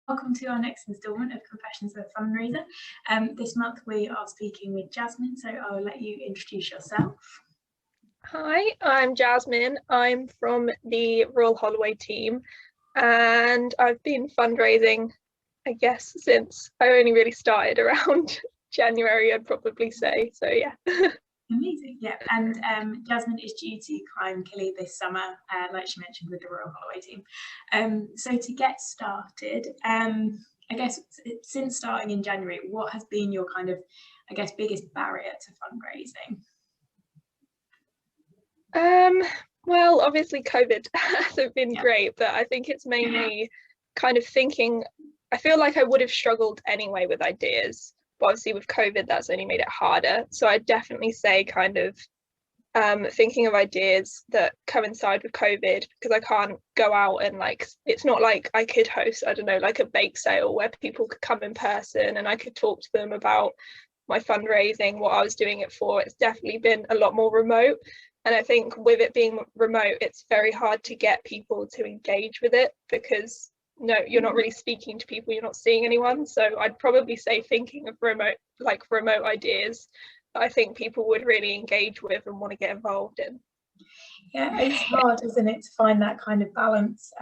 Welcome to our next instalment of Confessions of a Fundraiser. This month we are speaking with Jasmine, so I'll let you introduce yourself. Hi, I'm Jasmine. I'm from the Royal Holloway team, and I've been fundraising, I guess, since I only really started around January, I'd probably say. So yeah. Amazing, yeah. And Jasmine is due to climb Kili this summer, like she mentioned, with the Royal Holloway team. So to get started, I guess since starting in January, what has been your kind of, I guess, biggest barrier to fundraising? Well, obviously COVID hasn't been great, but I think it's mainly kind of thinking, I feel like I would have struggled anyway with ideas. But obviously with COVID, that's only made it harder. So I'd definitely say kind of thinking of ideas that coincide with COVID, because I can't go out and it's not like I could host, I don't know, like a bake sale where people could come in person and I could talk to them about my fundraising, what I was doing it for. It's definitely been a lot more remote. And I think with it being remote, it's very hard to get people to engage with it because no, you're not really speaking to people, you're not seeing anyone. So I'd probably say thinking of remote ideas that I think people would really engage with and want to get involved in. Yeah, it's hard, isn't it, to find that kind of balance,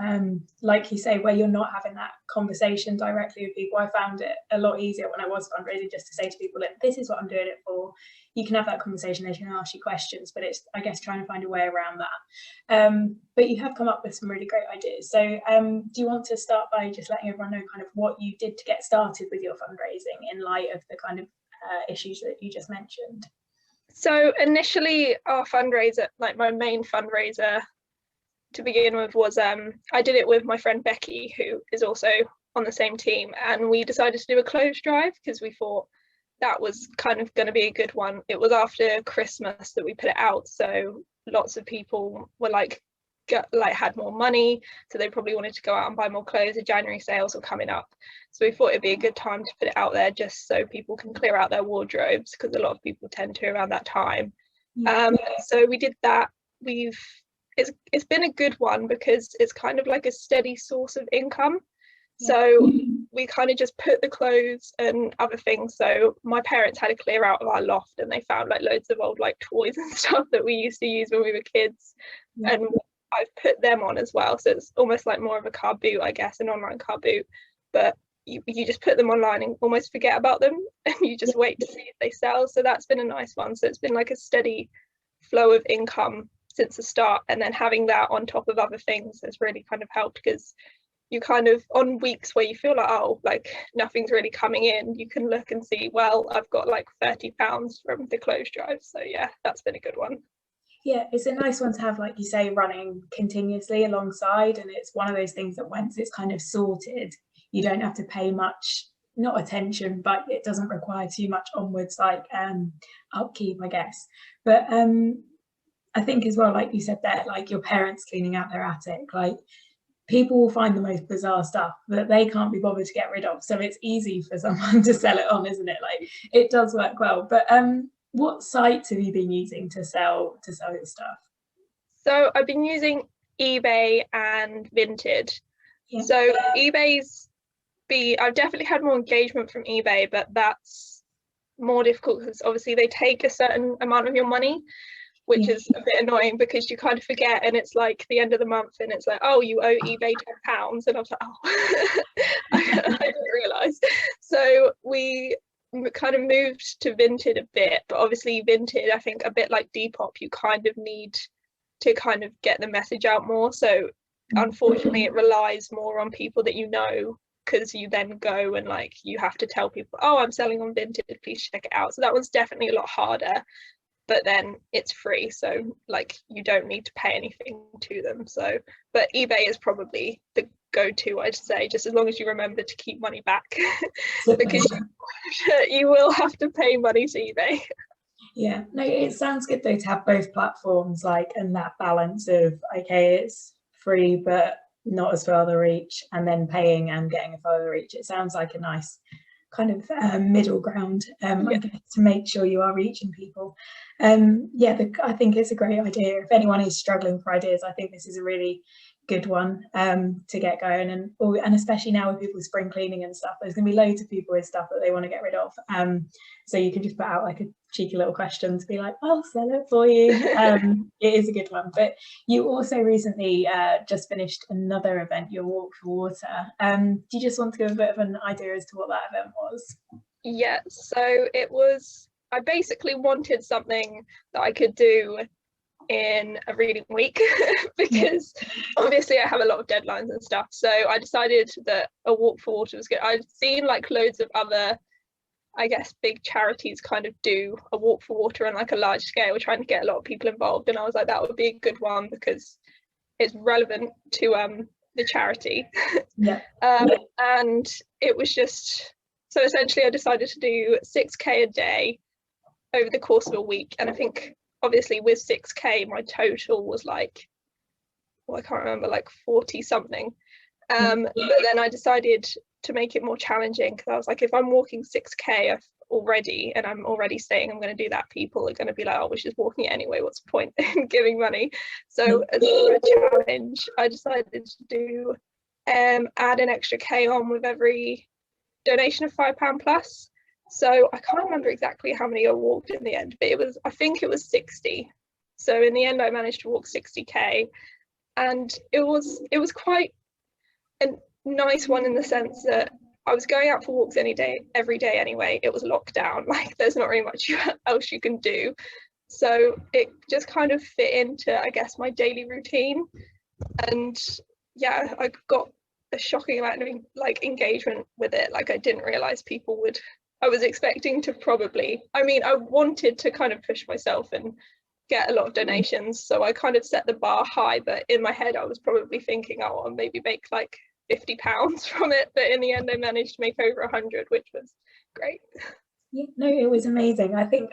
like you say, where you're not having that conversation directly with people. I found it a lot easier when I was fundraising, just to say to people, like, this is what I'm doing it for. You can have that conversation, they can ask you questions, but it's, I guess, trying to find a way around that. But you have come up with some really great ideas. So do you want to start by just letting everyone know kind of what you did to get started with your fundraising in light of the kind of issues that you just mentioned? So initially our fundraiser, like my main fundraiser to begin with, was I did it with my friend Becky, who is also on the same team, and we decided to do a clothes drive because we thought that was kind of going to be a good one. It was after Christmas that we put it out, so lots of people were had more money, so they probably wanted to go out and buy more clothes. The January sales were coming up, so we thought it'd be a good time to put it out there just so people can clear out their wardrobes, because a lot of people tend to around that time. So we did that. It's been a good one because it's kind of like a steady source of income. So we kind of just put the clothes and other things. So my parents had to clear out of our loft and they found like loads of old like toys and stuff that we used to use when we were kids. And I've put them on as well. So it's almost like more of a car boot, I guess, an online car boot. But you just put them online and almost forget about them and you just wait to see if they sell. So that's been a nice one. So it's been like a steady flow of income since the start. And then having that on top of other things has really kind of helped, because you kind of, on weeks where you feel like, oh, like nothing's really coming in, you can look and see, well, I've got like £30 from the clothes drive. So yeah, that's been a good one. Yeah, it's a nice one to have, like you say, running continuously alongside. And it's one of those things that once it's kind of sorted, you don't have to pay much, not attention, but it doesn't require too much onwards like upkeep, I guess. But I think as well, like you said there, like your parents cleaning out their attic, like people will find the most bizarre stuff that they can't be bothered to get rid of. So it's easy for someone to sell it on, isn't it? Like it does work well. But what sites have you been using to sell your stuff? So I've been using eBay and Vinted. Yeah. So I've definitely had more engagement from eBay, but that's more difficult because obviously they take a certain amount of your money, which is a bit annoying because you kind of forget and it's like the end of the month and it's like, oh, you owe eBay £10, and I was like, oh, I didn't realise. So we kind of moved to Vinted a bit, but obviously Vinted, I think a bit like Depop, you kind of need to kind of get the message out more. So unfortunately it relies more on people that you know, because you then go and like you have to tell people, oh, I'm selling on Vinted, please check it out. So that one's definitely a lot harder, but then it's free, so like you don't need to pay anything to them. So but eBay is probably the go-to, I'd say, just as long as you remember to keep money back because you will have to pay money to eBay. Yeah, no, it sounds good though to have both platforms, like, and that balance of, okay, it's free but not as further reach, and then paying and getting a further reach. It sounds like a nice kind of middle ground, I guess, to make sure you are reaching people. Yeah, I think it's a great idea. If anyone is struggling for ideas, I think this is a really good one to get going. And especially now with people spring cleaning and stuff, there's going to be loads of people with stuff that they want to get rid of. So you can just put out like a cheeky little question to be like, I'll sell it for you. It is a good one. But you also recently just finished another event, your Walk for Water. Do you just want to give a bit of an idea as to what that event was? Yeah, so it was, I basically wanted something that I could do in a reading week because obviously I have a lot of deadlines and stuff. So I decided that a Walk for Water was good. I'd seen like loads of other, I guess, big charities kind of do a Walk for Water on like a large scale, trying to get a lot of people involved. And I was like, that would be a good one because it's relevant to the charity. And it was just, so essentially I decided to do 6k a day over the course of a week. And I think obviously with 6k my total was like, well, I can't remember, like 40 something. But then I decided to make it more challenging because I was like, if I'm walking 6k already and I'm already saying I'm going to do that, people are going to be like, oh, we're just walking it anyway, what's the point in giving money? So as a challenge I decided to do add an extra k on with every donation of £5 plus. So I can't remember exactly how many I walked in the end, but I think it was 60. So in the end I managed to walk 60k, and it was quite a nice one in the sense that I was going out for walks every day anyway. It was lockdown, like there's not really much else you can do. So it just kind of fit into, I guess, my daily routine. And yeah, I got a shocking amount of like engagement with it. Like I didn't realize people would, I was expecting to probably, I mean, I wanted to kind of push myself and get a lot of donations, so I kind of set the bar high, but in my head I was probably thinking, oh, I'll maybe make like £50 from it, but in the end I managed to make over 100, which was great. Yeah, no, it was amazing. I think,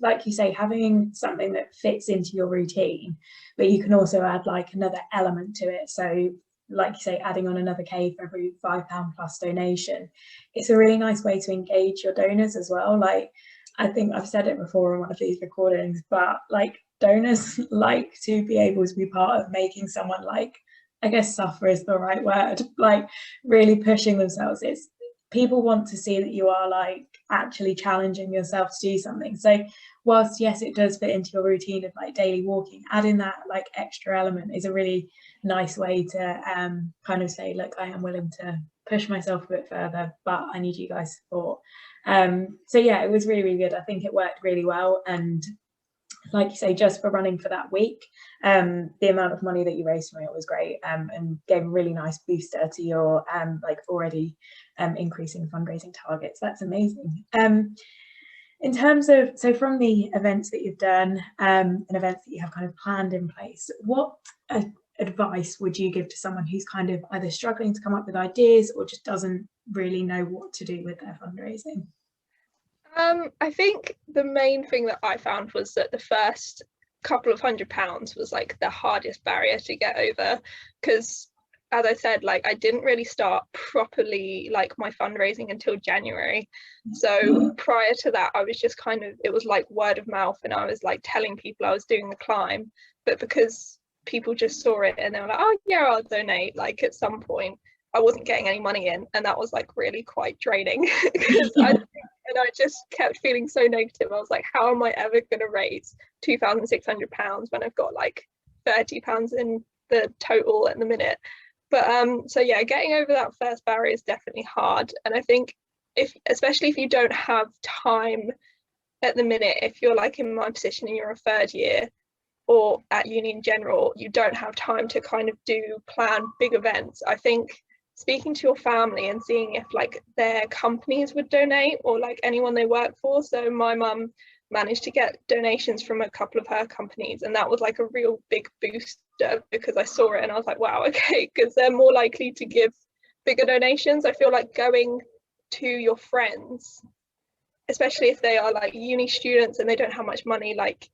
like you say, having something that fits into your routine, but you can also add like another element to it. So like you say, adding on another K for every £5 plus donation, it's a really nice way to engage your donors as well. Like, I think I've said it before on one of these recordings, but like donors like to be able to be part of making someone, like, I guess suffer is the right word, like really pushing themselves. It's, people want to see that you are like actually challenging yourself to do something. So whilst yes, it does fit into your routine of like daily walking, adding that like extra element is a really nice way to kind of say, look, I am willing to push myself a bit further, but I need you guys' support. So yeah, it was really, really good. I think it worked really well. And like you say, just for running for that week, the amount of money that you raised from it was great, and gave a really nice booster to your like already increasing fundraising targets. That's amazing. In terms of, so from the events that you've done and events that you have kind of planned in place, what advice would you give to someone who's kind of either struggling to come up with ideas or just doesn't really know what to do with their fundraising? I think the main thing that I found was that the first couple of £100 was like the hardest barrier to get over, because as I said, like I didn't really start properly like my fundraising until January. So prior to that, I was just kind of, it was like word of mouth, and I was like telling people I was doing the climb, but because people just saw it and they were like, oh yeah, I'll donate, like at some point I wasn't getting any money in, and that was like really quite draining because I just kept feeling so negative. I was like, how am I ever going to raise £2,600 when I've got like £30 in the total at the minute? But so yeah, getting over that first barrier is definitely hard. And I think especially if you don't have time at the minute, if you're like in my position and you're a third year or at uni in general, you don't have time to kind of plan big events. I think speaking to your family and seeing if like their companies would donate, or like anyone they work for. So my mum managed to get donations from a couple of her companies, and that was like a real big booster because I saw it and I was like, wow, okay, because they're more likely to give bigger donations. I feel like going to your friends, especially if they are like uni students and they don't have much money, like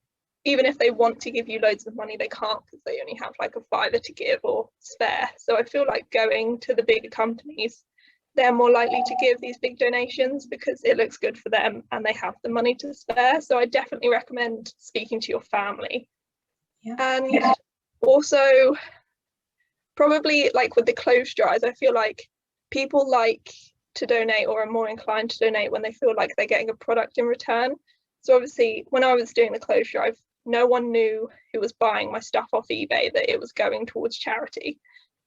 even if they want to give you loads of money, they can't because they only have like a £5 to give or spare. So I feel like going to the bigger companies they're more likely to give these big donations because it looks good for them and they have the money to spare. So I definitely recommend speaking to your family. Yeah. And also probably like with the clothes drives, I feel like people like to donate or are more inclined to donate when they feel like they're getting a product in return. So obviously when I was doing the clothes drive, no one knew who was buying my stuff off eBay that it was going towards charity.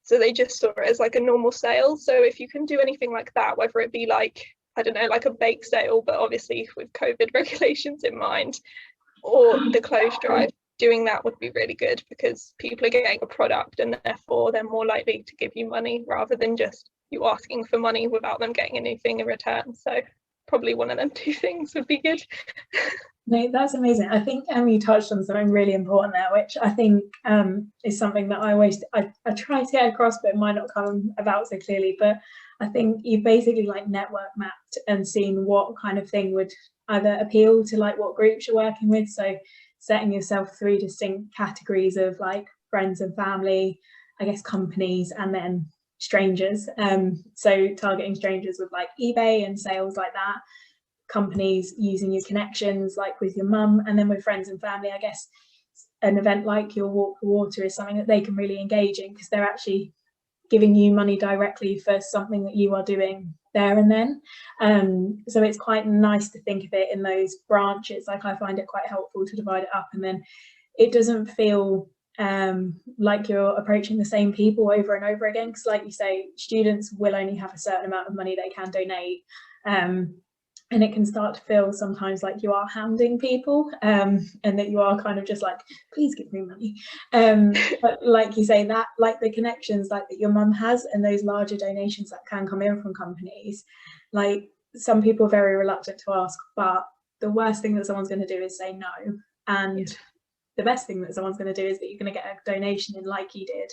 So they just saw it as like a normal sale. So if you can do anything like that, whether it be like, I don't know, like a bake sale, but obviously with COVID regulations in mind, or the clothes drive, doing that would be really good because people are getting a product and therefore they're more likely to give you money rather than just you asking for money without them getting anything in return. So probably one of them two things would be good. No, that's amazing. I think you touched on something really important there, which I think is something that I try to get across, but it might not come about so clearly. But I think you basically like network mapped and seen what kind of thing would either appeal to like what groups you're working with. So setting yourself 3 distinct categories of like friends and family, I guess companies, and then strangers. So targeting strangers with like eBay and sales like that. Companies using your connections like with your mum, and then with friends and family, I guess an event like your Walk for Water is something that they can really engage in because they're actually giving you money directly for something that you are doing there and then. So it's quite nice to think of it in those branches. Like I find it quite helpful to divide it up, and then it doesn't feel like you're approaching the same people over and over again, because like you say, students will only have a certain amount of money they can donate, and it can start to feel sometimes like you are hounding people, and that you are kind of just like, please give me money. But like you say, that like the connections like that your mum has and those larger donations that can come in from companies, like some people are very reluctant to ask, but the worst thing that someone's going to do is say no. And the best thing that someone's going to do is that you're going to get a donation in like you did,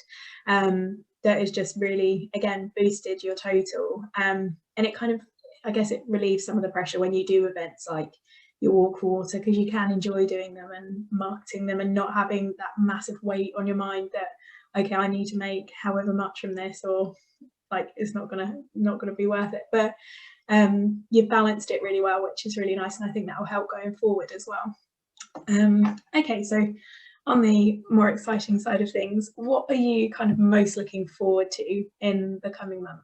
that has just really, again, boosted your total. And it kind of, I guess it relieves some of the pressure when you do events like your Walk for Water, because you can enjoy doing them and marketing them and not having that massive weight on your mind that, okay, I need to make however much from this, or like it's not gonna be worth it. But you've balanced it really well, which is really nice, and I think that will help going forward as well. Okay, so on the more exciting side of things, what are you kind of most looking forward to in the coming months?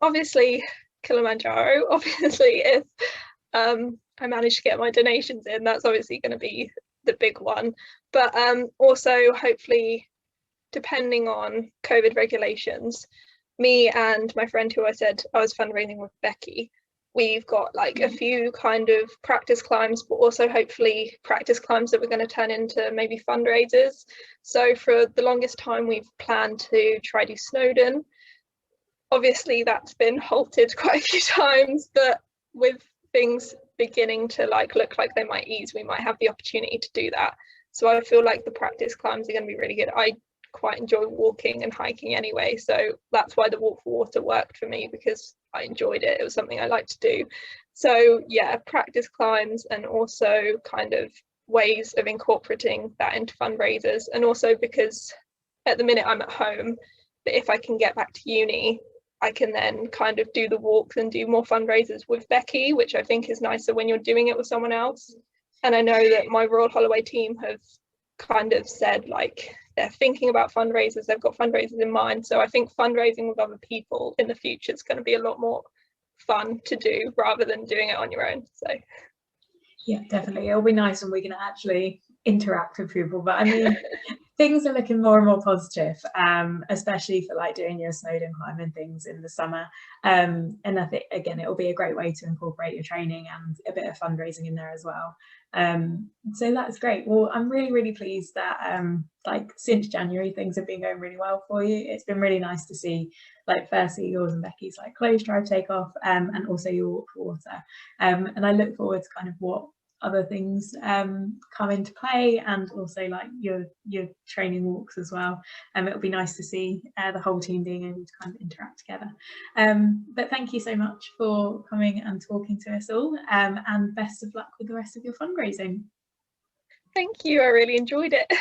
Obviously Kilimanjaro. Obviously, if I manage to get my donations in, that's obviously going to be the big one. But also, hopefully, depending on COVID regulations, me and my friend who I said I was fundraising with, Becky, we've got like a few kind of practice climbs, but also hopefully practice climbs that we're going to turn into maybe fundraisers. So for the longest time, we've planned to try do Snowdon. Obviously that's been halted quite a few times, but with things beginning to like look like they might ease, we might have the opportunity to do that. So I feel like the practice climbs are going to be really good. I quite enjoy walking and hiking anyway, so that's why the Walk for Water worked for me, because I enjoyed it. It was something I liked to do. So yeah, practice climbs, and also kind of ways of incorporating that into fundraisers. And also because at the minute I'm at home, but if I can get back to uni, I can then kind of do the walks and do more fundraisers with Becky, which I think is nicer when you're doing it with someone else. And I know that my Royal Holloway team have kind of said like they're thinking about fundraisers, they've got fundraisers in mind. So I think fundraising with other people in the future is going to be a lot more fun to do rather than doing it on your own. So yeah, definitely, it'll be nice when we can actually interact with people. But I mean, things are looking more and more positive, especially for like doing your Snowdon climb and things in the summer. And I think again it'll be a great way to incorporate your training and a bit of fundraising in there as well. So that's great. Well, I'm really pleased that like since January things have been going really well for you. It's been really nice to see like firstly yours and Becky's like clothes drive take off, and also your Walk for Water. And I look forward to kind of what other things come into play, and also like your training walks as well. It'll be nice to see the whole team being able to kind of interact together. But thank you so much for coming and talking to us all, and best of luck with the rest of your fundraising. thank you, I really enjoyed it.